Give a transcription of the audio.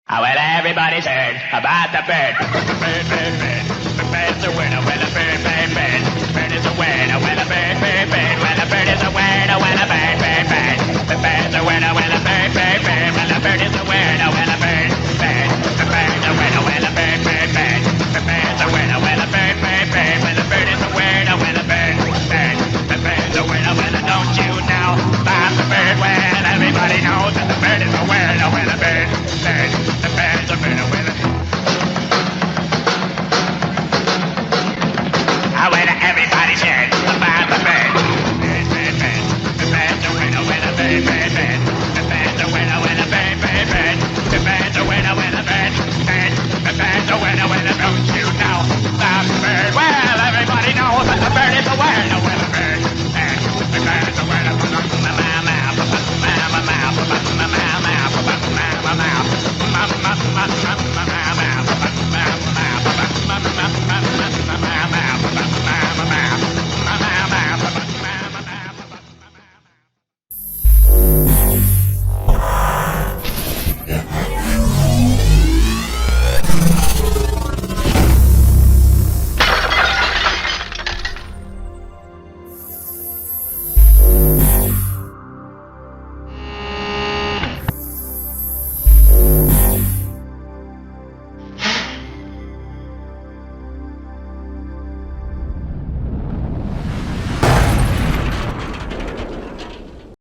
Well, everybody's heard about the bird. Bird, bird, bird. The bird's a winner. Well, a bird, bird, bird. The bird is a winner. Well, a bird, bird, bird. Well, a bird is a winner. Well, a bird, bird, bird. The bird's a winner. Well, a bird, bird, bird. Well, a bird is a winner. Well, a bird, bird. The bird's a winner. Well, a bird, bird, bird. The bird's a winner. Well, a bird, bird, bird. Well, a bird is a winner. Well, a bird, bird. The bird's a winner. Well, don't you know about the bird? Well, everybody knows that the bird is a winner. Well, a bird, bird.